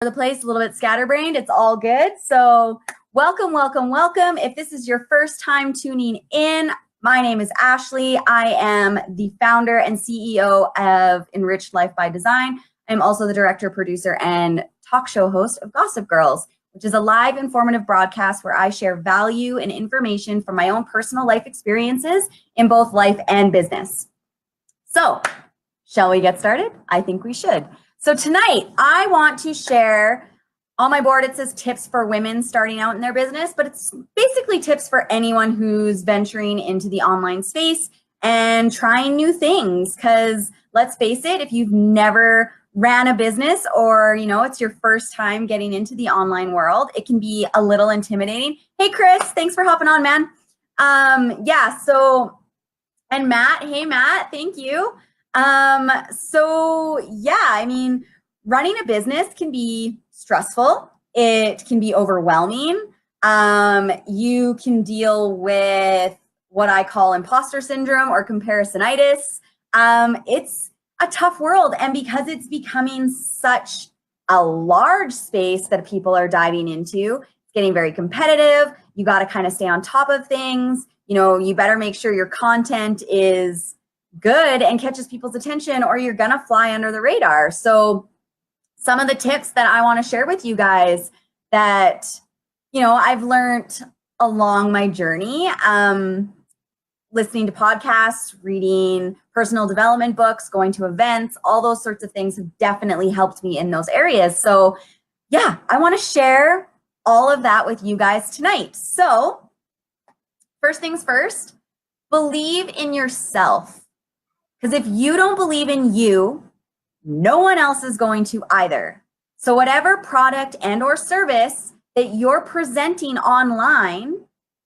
The place, a little bit scatterbrained. It's all good. So welcome, welcome, welcome. If this is your first time tuning in, my name is Ashley. I am the founder and CEO of Enriched Life by Design. I'm also the director, producer, and talk show host of Gossip Girls, which is a live informative broadcast where I share value and information from my own personal life experiences in both life and business. So, shall we get started? I think we should. So tonight, I want to share, on my board it says tips for women starting out in their business, but it's basically tips for anyone who's venturing into the online space and trying new things. Because let's face it, if you've never ran a business or, it's your first time getting into the online world, it can be a little intimidating. Hey, Chris, thanks for hopping on, man. And Matt, hey, Matt, thank you. Running a business can be stressful. It can be overwhelming. You can deal with what I call imposter syndrome or comparisonitis. It's a tough world. And because it's becoming such a large space that people are diving into, it's getting very competitive. You got to kind of stay on top of things. You better make sure your content is good and catches people's attention, or you're gonna fly under the radar. So some of the tips that I want to share with you guys that I've learned along my journey, listening to podcasts, reading personal development books, going to events, all those sorts of things have definitely helped me in those areas. So I want to share all of that with you guys tonight. So first things first, believe in yourself. Because if you don't believe in you, no one else is going to either. So whatever product and or service that you're presenting online,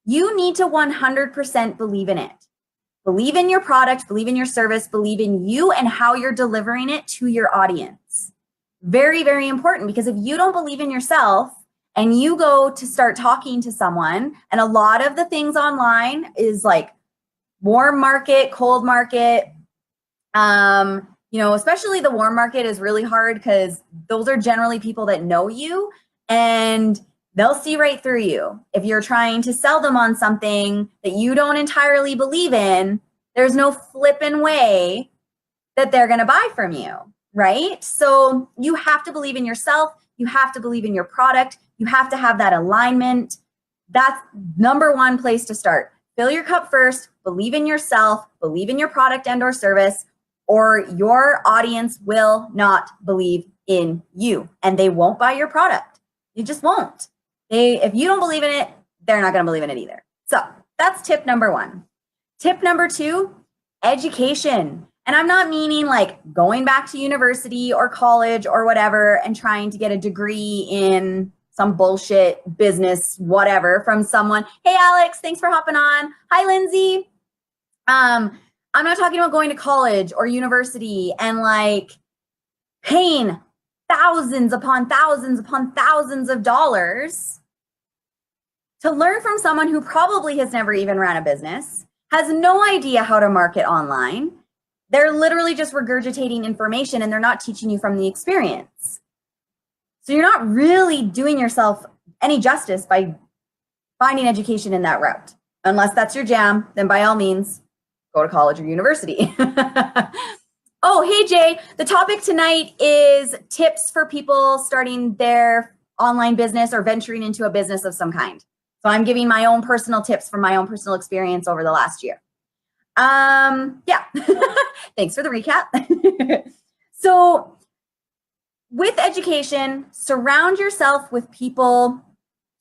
you need to 100% believe in it. Believe in your product, believe in your service, believe in you and how you're delivering it to your audience. Very, very important, because if you don't believe in yourself and you go to start talking to someone, and a lot of the things online is like warm market, cold market, especially the warm market is really hard because those are generally people that know you and they'll see right through you. If you're trying to sell them on something that you don't entirely believe in, there's no flipping way that they're going to buy from you, right? So you have to believe in yourself. You have to believe in your product. You have to have that alignment. That's number one place to start. Fill your cup first, believe in yourself, believe in your product and or service, or your audience will not believe in you and they won't buy your product. You just won't. If you don't believe in it, they're not going to believe in it either. So that's tip number one. Tip number two, education. And I'm not meaning like going back to university or college or whatever and trying to get a degree in some bullshit business, whatever, from someone. Hey, Alex, thanks for hopping on. Hi, Lindsay. I'm not talking about going to college or university and like paying thousands upon thousands upon thousands of dollars to learn from someone who probably has never even ran a business, has no idea how to market online. They're literally just regurgitating information and they're not teaching you from the experience. So you're not really doing yourself any justice by finding education in that route. Unless that's your jam, then by all means, go to college or university. Oh, hey, Jay. The topic tonight is tips for people starting their online business or venturing into a business of some kind. So I'm giving my own personal tips from my own personal experience over the last year. Thanks for the recap. So with education, surround yourself with people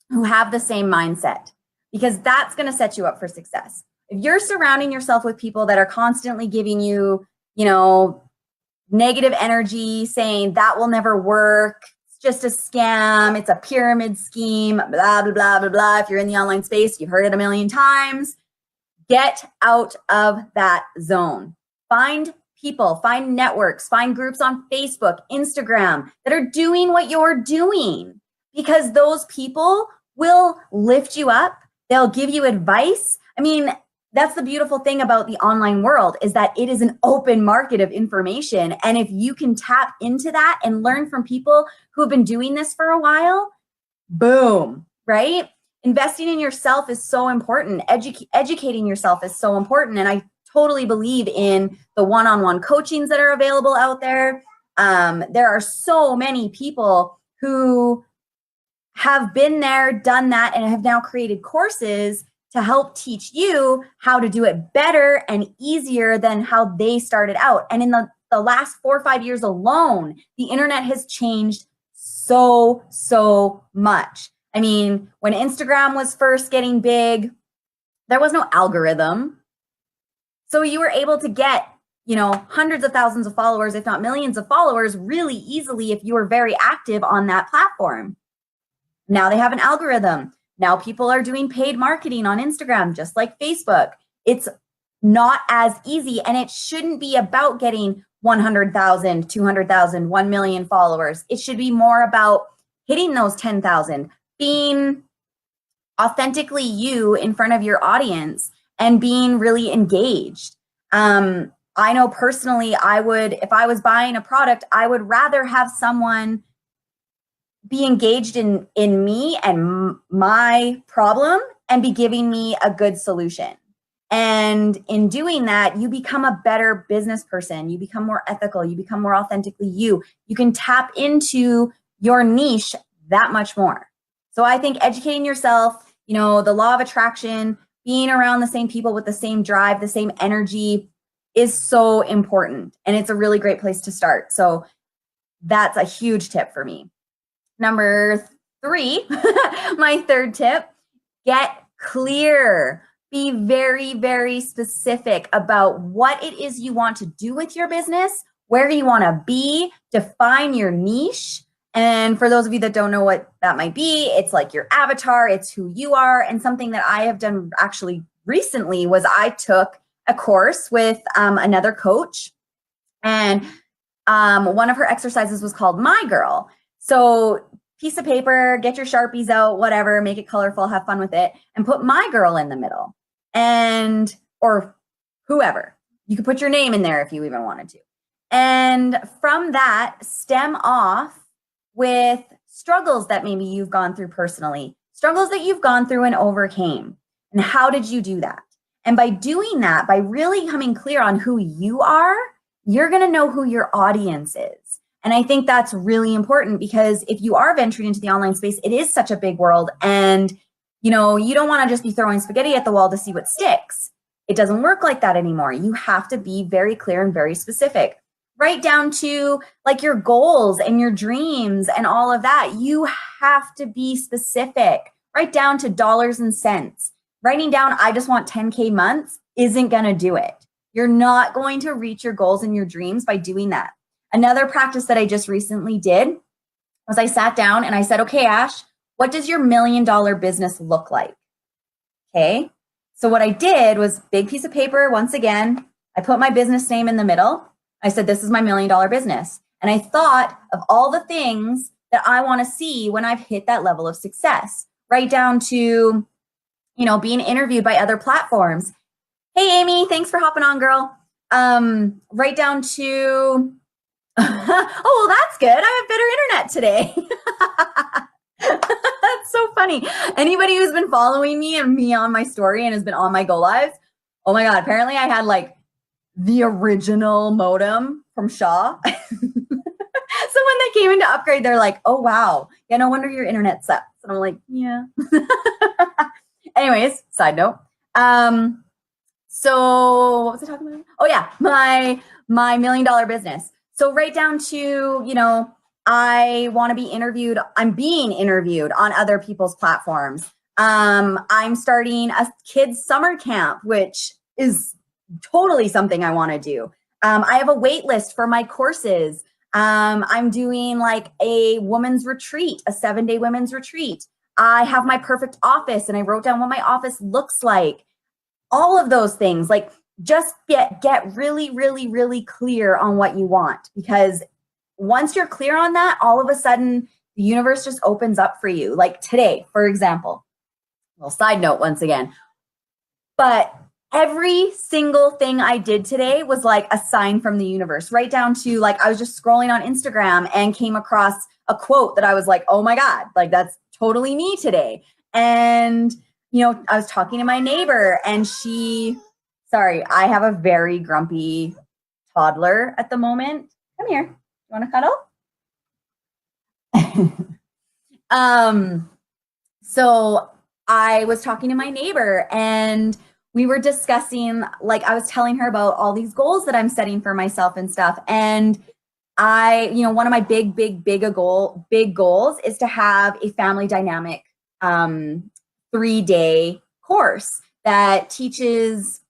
who have the same mindset, because that's going to set you up for success. If you're surrounding yourself with people that are constantly giving you, negative energy, saying that will never work, it's just a scam, it's a pyramid scheme, blah, blah, blah, blah, blah. If you're in the online space, you've heard it a million times. Get out of that zone. Find people, find networks, find groups on Facebook, Instagram that are doing what you're doing, because those people will lift you up. They'll give you advice. I mean, that's the beautiful thing about the online world, is that it is an open market of information. And if you can tap into that and learn from people who have been doing this for a while, boom, right? Investing in yourself is so important. Educating yourself is so important. And I totally believe in the one-on-one coachings that are available out there. There are so many people who have been there, done that, and have now created courses to help teach you how to do it better and easier than how they started out. And in the last 4 or 5 years alone, the internet has changed so much. I mean, when Instagram was first getting big, there was no algorithm. So you were able to get, hundreds of thousands of followers, if not millions of followers, really easily if you were very active on that platform. Now they have an algorithm. Now people are doing paid marketing on Instagram, just like Facebook. It's not as easy, and it shouldn't be about getting 100,000, 200,000, 1 million followers. It should be more about hitting those 10,000, being authentically you in front of your audience and being really engaged. I know personally, if I was buying a product, I would rather have someone be engaged in me and my problem and be giving me a good solution. And in doing that, you become a better business person. You become more ethical. You become more authentically you. You can tap into your niche that much more. So I think educating yourself, the law of attraction, being around the same people with the same drive, the same energy is so important. And it's a really great place to start. So that's a huge tip for me. Number 3, my third tip, get clear. Be very, very specific about what it is you want to do with your business, where you want to be, define your niche. And for those of you that don't know what that might be, it's like your avatar, it's who you are. And something that I have done actually recently was I took a course with another coach, and one of her exercises was called My Girl. So piece of paper, get your Sharpies out, whatever, make it colorful, have fun with it, and put My Girl in the middle. Or whoever. You could put your name in there if you even wanted to. And from that, stem off with struggles that maybe you've gone through personally, struggles that you've gone through and overcame. And how did you do that? And by doing that, by really coming clear on who you are, you're going to know who your audience is. And I think that's really important, because if you are venturing into the online space, it is such a big world. And, you don't want to just be throwing spaghetti at the wall to see what sticks. It doesn't work like that anymore. You have to be very clear and very specific, right down to like your goals and your dreams and all of that. You have to be specific, right down to dollars and cents. Writing down, I just want 10K months isn't going to do it. You're not going to reach your goals and your dreams by doing that. Another practice that I just recently did was I sat down and I said, okay, Ash, what does your $1 million business look like? Okay. So what I did was big piece of paper. Once again, I put my business name in the middle. I said, this is my $1 million business. And I thought of all the things that I want to see when I've hit that level of success, right down to, being interviewed by other platforms. Hey, Amy, thanks for hopping on, girl. Right down to, oh, well, that's good. I have better internet today. That's so funny. Anybody who's been following me and me on my story and has been on my Go Lives, oh my God, apparently I had like the original modem from Shaw. So when they came in to upgrade, they're like, oh, wow. Yeah, no wonder your internet sucks. And I'm like, yeah. Anyways, side note. So what was I talking about? Oh yeah, my $1 million business. So right down to, I want to be interviewed. I'm being interviewed on other people's platforms. I'm starting a kids summer camp, which is totally something I want to do. I have a wait list for my courses. I'm doing like a women's retreat, a 7-day women's retreat. I have my perfect office and I wrote down what my office looks like. All of those things, like just get really, really, really clear on what you want, because once you're clear on that, all of a sudden the universe just opens up for you. Like today, for example, little side note once again, but every single thing I did today was like a sign from the universe, right down to like, I was just scrolling on Instagram and came across a quote that I was like, oh my God, like that's totally me today. And, I was talking to my neighbor and sorry, I have a very grumpy toddler at the moment. Come here. You want to cuddle? So I was talking to my neighbor and we were discussing, like, I was telling her about all these goals that I'm setting for myself and stuff. And one of my big goals is to have a family dynamic 3-day course that teaches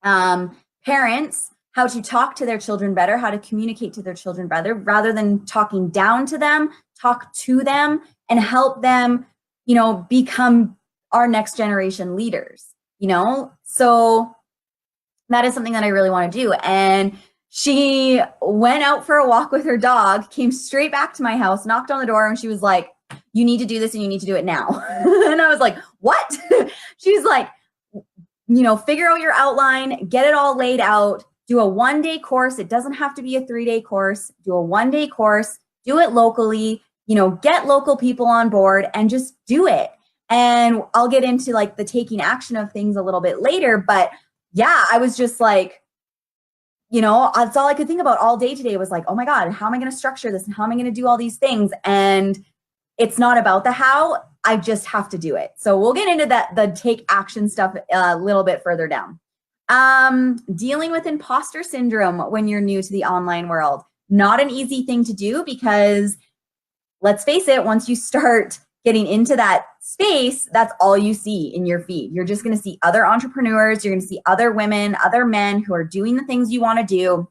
parents how to talk to their children better, how to communicate to their children better, rather than talking down to them, talk to them and help them, become our next generation leaders, So that is something that I really want to do. And she went out for a walk with her dog, came straight back to my house, knocked on the door, and she was like, you need to do this and you need to do it now. And I was like, what? She's like, figure out your outline, get it all laid out, do a 1-day course. It doesn't have to be a 3-day course. Do a 1-day course, do it locally, get local people on board and just do it. And I'll get into like the taking action of things a little bit later. But yeah, I was just like, that's all I could think about all day today was like, oh my God, how am I going to structure this? And how am I going to do all these things? And it's not about the how, I just have to do it. So we'll get into the take action stuff a little bit further down. Dealing with imposter syndrome when you're new to the online world. Not an easy thing to do because let's face it, once you start getting into that space, that's all you see in your feed. You're just going to see other entrepreneurs. You're going to see other women, other men who are doing the things you want to do.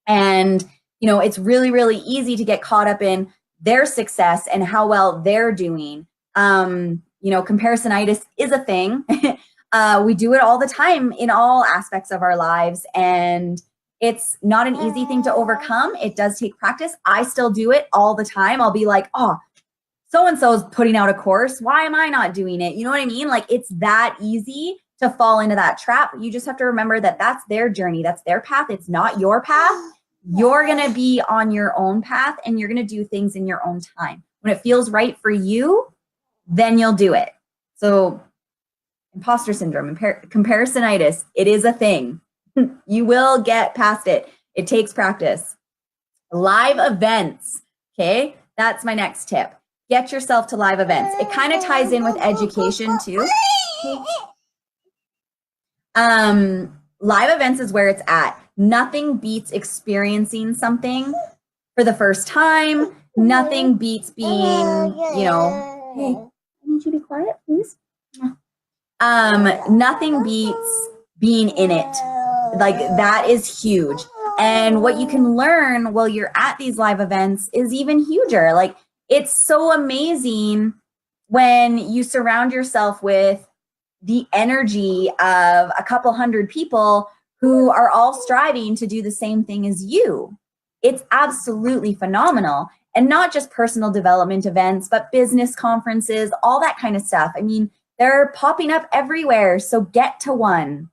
And, it's really, really easy to get caught up in their success and how well they're doing. Comparisonitis is a thing. We do it all the time in all aspects of our lives. And it's not an easy thing to overcome. It does take practice. I still do it all the time. I'll be like, oh, so-and-so is putting out a course. Why am I not doing it? You know what I mean? Like it's that easy to fall into that trap. You just have to remember that that's their journey. That's their path. It's not your path. You're going to be on your own path and you're going to do things in your own time. When it feels right for you, then you'll do it. So imposter syndrome, comparisonitis, it is a thing. You will get past it. It takes practice. Live events. Okay. That's my next tip. Get yourself to live events. It kind of ties in with education too. Live events is where it's at. Nothing beats experiencing something for the first time. Nothing beats being, hey, I need you to be quiet, please. Nothing beats being in it. Like that is huge. And what you can learn while you're at these live events is even huger. Like it's so amazing when you surround yourself with the energy of a couple hundred people who are all striving to do the same thing as you. It's absolutely phenomenal. And not just personal development events, but business conferences, all that kind of stuff. I mean, they're popping up everywhere. So get to one.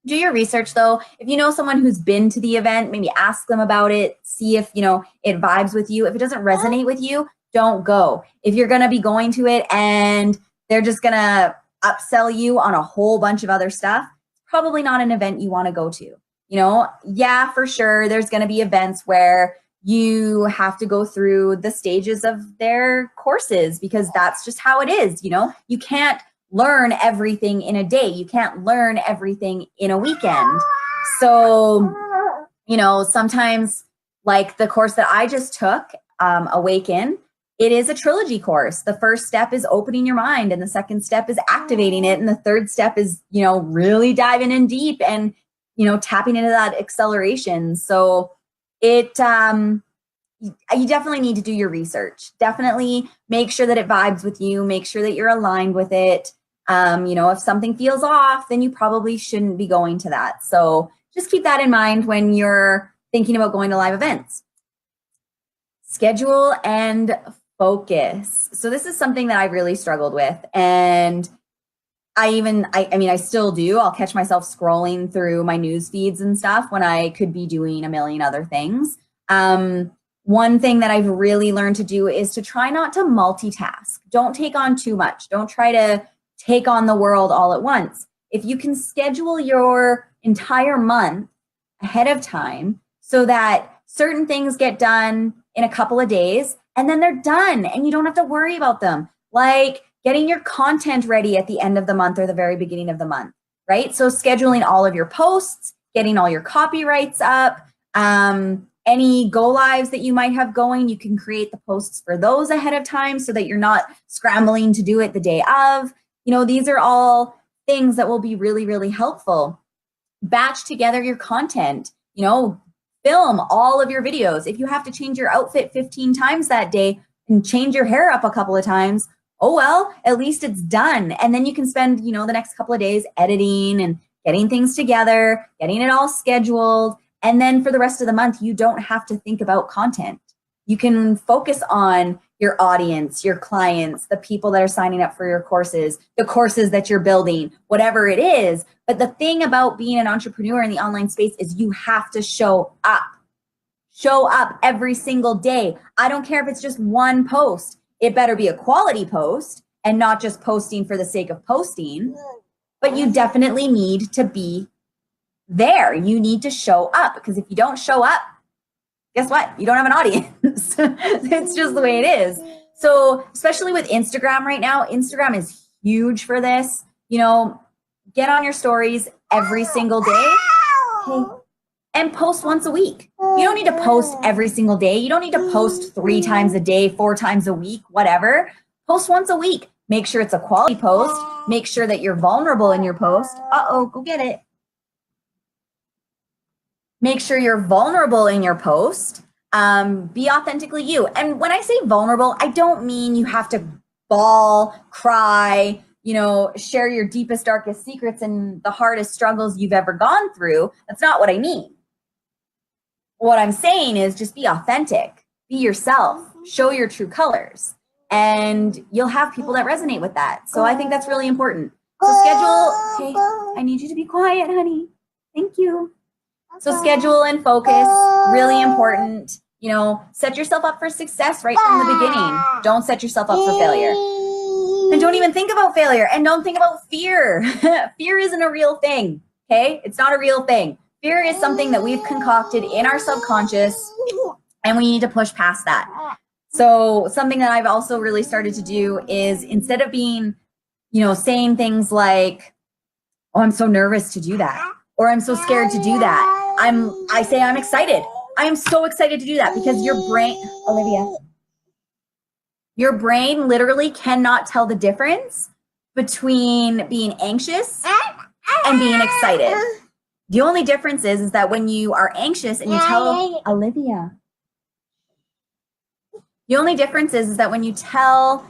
Do your research though. If you know someone who's been to the event, maybe ask them about it. See if, it vibes with you. If it doesn't resonate with you, don't go. If you're going to be going to it and they're just going to upsell you on a whole bunch of other stuff, it's probably not an event you want to go to. Yeah, for sure. There's going to be events where you have to go through the stages of their courses because that's just how it is. You can't learn everything in a day. You can't learn everything in a weekend. So, sometimes like the course that I just took, Awaken, it is a trilogy course. The first step is opening your mind and the second step is activating it. And the third step is, really diving in deep and, tapping into that acceleration. So you definitely need to do your research. Definitely make sure that it vibes with you. Make sure that you're aligned with it. If something feels off, then you probably shouldn't be going to that. So just keep that in mind when you're thinking about going to live events. Schedule and focus. So this is something that I really struggled with. And I still do. I'll catch myself scrolling through my news feeds and stuff when I could be doing a million other things. One thing that I've really learned to do is to try not to multitask. Don't take on too much. Don't try to take on the world all at once. If you can schedule your entire month ahead of time so that certain things get done in a couple of days and then they're done and you don't have to worry about them. Like getting your content ready at the end of the month or the very beginning of the month, right? So scheduling all of your posts, getting all your copyrights up, any go lives that you might have going, you can create the posts for those ahead of time so that you're not scrambling to do it the day of. These are all things that will be really, really helpful. Batch together your content, film all of your videos. If you have to change your outfit 15 times that day and change your hair up a couple of times, oh well, at least it's done. And then you can spend, the next couple of days editing and getting things together, getting it all scheduled. And then for the rest of the month, you don't have to think about content. You can focus on your audience, your clients, the people that are signing up for your courses, the courses that you're building, whatever it is. But the thing about being an entrepreneur in the online space is you have to show up. Show up every single day. I don't care if it's just one post. It better be a quality post and not just posting for the sake of posting. But you definitely need to be there. You need to show up, because if you don't show up, guess what? You don't have an audience. It's just the way it is. So especially with Instagram right now, Instagram is huge for this. Get on your stories every single day, okay, and post once a week. You don't need to post every single day. You don't need to post 3 times a day, 4 times a week, whatever. Post once a week. Make sure it's a quality post. Make sure that you're vulnerable in your post. Go get it. Make sure you're vulnerable in your post. Be authentically you. And when I say vulnerable, I don't mean you have to bawl, cry, share your deepest, darkest secrets and the hardest struggles you've ever gone through. That's not what I mean. What I'm saying is just be authentic, be yourself, show your true colors, and you'll have people that resonate with that. So I think that's really important. So schedule, I need you to be quiet, honey. Thank you. So schedule and focus, really important. Set yourself up for success right from the beginning. Don't set yourself up for failure. And don't even think about failure, and don't think about fear. Fear isn't a real thing, okay? It's not a real thing. Fear is something that we've concocted in our subconscious, and we need to push past that. So something that I've also really started to do is, instead of being, saying things like, oh, I'm so nervous to do that, or I'm so scared to do that, I say I'm excited. I am so excited to do that, because your brain, Olivia, your brain literally cannot tell the difference between being anxious and being excited. The only difference is that when you are anxious and you tell Olivia, the only difference is that when you tell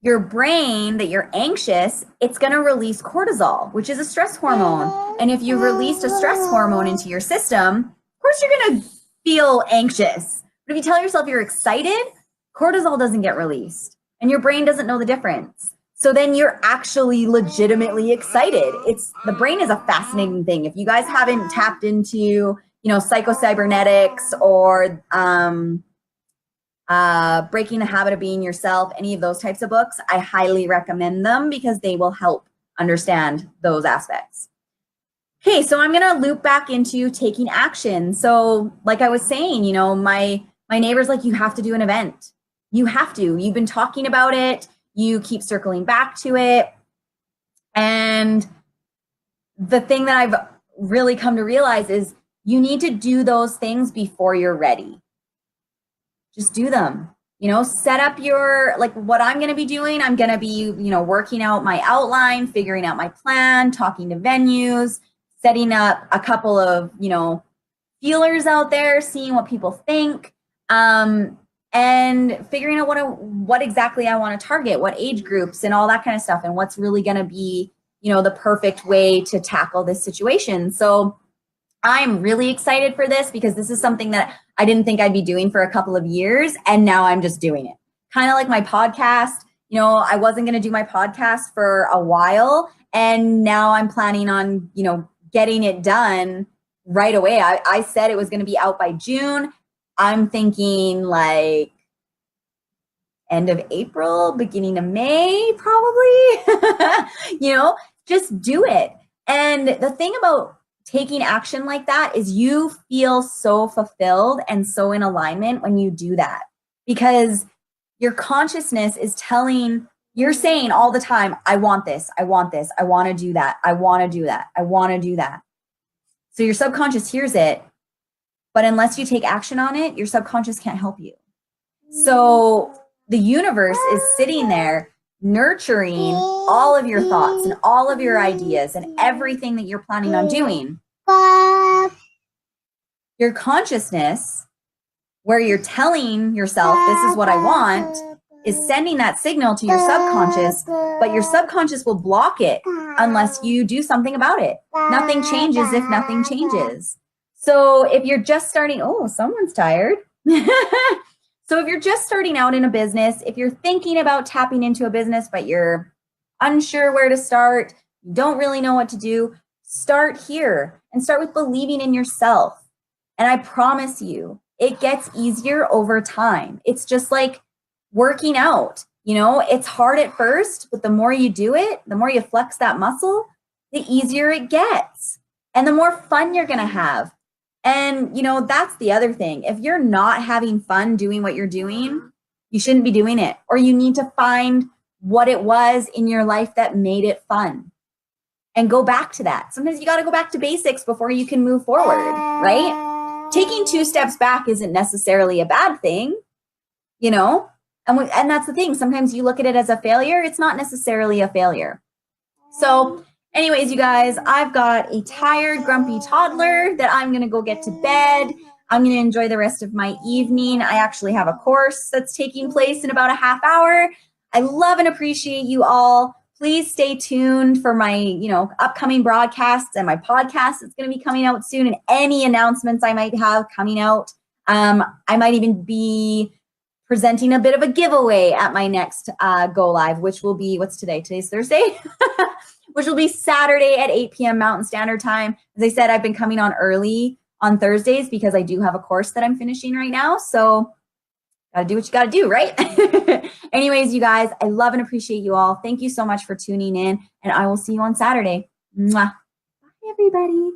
your brain that you're anxious, it's going to release cortisol, which is a stress hormone. And if you released a stress hormone into your system, of course you're going to feel anxious. But if you tell yourself you're excited, cortisol doesn't get released and your brain doesn't know the difference. So then you're actually legitimately excited. The brain is a fascinating thing. If you guys haven't tapped into, psychocybernetics or Breaking the Habit of Being Yourself, any of those types of books, I highly recommend them, because they will help understand those aspects. Okay, so I'm going to loop back into taking action. So like I was saying, my neighbor's like, you have to do an event. You have to. You've been talking about it. You keep circling back to it. And the thing that I've really come to realize is you need to do those things before you're ready. Just do them. Set up what I'm going to be doing. I'm going to be, working out my outline, figuring out my plan, talking to venues, setting up a couple of, feelers out there, seeing what people think, and figuring out what exactly I want to target, what age groups and all that kind of stuff, and what's really going to be, the perfect way to tackle this situation. So I'm really excited for this, because this is something that I didn't think I'd be doing for a couple of years, and now I'm just doing it. Kind of like my podcast. you know, I wasn't going to do my podcast for a while, and now I'm planning on, you know, getting it done right away. I said it was going to be out by June. I'm thinking like end of April, beginning of May, probably. You know, just do it. And the thing about taking action like that is you feel so fulfilled and so in alignment when you do that, because your consciousness is telling, you're saying all the time, I want this, I want this, I want to do that, I want to do that, I want to do that. So your subconscious hears it, but unless you take action on it, your subconscious can't help you. So the universe is sitting there nurturing all of your thoughts and all of your ideas and everything that you're planning on doing. Your consciousness, where you're telling yourself, this is what I want, is sending that signal to your subconscious, but your subconscious will block it unless you do something about it. Nothing changes if nothing changes. So if you're just starting, oh, someone's tired. So if you're just starting out in a business, if you're thinking about tapping into a business, but you're unsure where to start, you don't really know what to do, start here and start with believing in yourself. And I promise you, it gets easier over time. It's just like working out. You know, it's hard at first, but the more you do it, the more you flex that muscle, the easier it gets and the more fun you're going to have. And, you know, that's the other thing. If you're not having fun doing what you're doing, you shouldn't be doing it. Or you need to find what it was in your life that made it fun and go back to that. Sometimes you got to go back to basics before you can move forward, right? Taking 2 steps back isn't necessarily a bad thing, you know? And that's the thing. Sometimes you look at it as a failure. It's not necessarily a failure. So anyways, you guys, I've got a tired, grumpy toddler that I'm going to go get to bed. I'm going to enjoy the rest of my evening. I actually have a course that's taking place in about a half hour. I love and appreciate you all. Please stay tuned for my, you know, upcoming broadcasts and my podcast that's going to be coming out soon, and any announcements I might have coming out. I might even be presenting a bit of a giveaway at my next go live, which will be, what's today? Today's Thursday. Which will be Saturday at 8 p.m. Mountain Standard Time. As I said, I've been coming on early on Thursdays because I do have a course that I'm finishing right now. So gotta do what you gotta do, right? Anyways, you guys, I love and appreciate you all. Thank you so much for tuning in, and I will see you on Saturday. Mwah. Bye, everybody.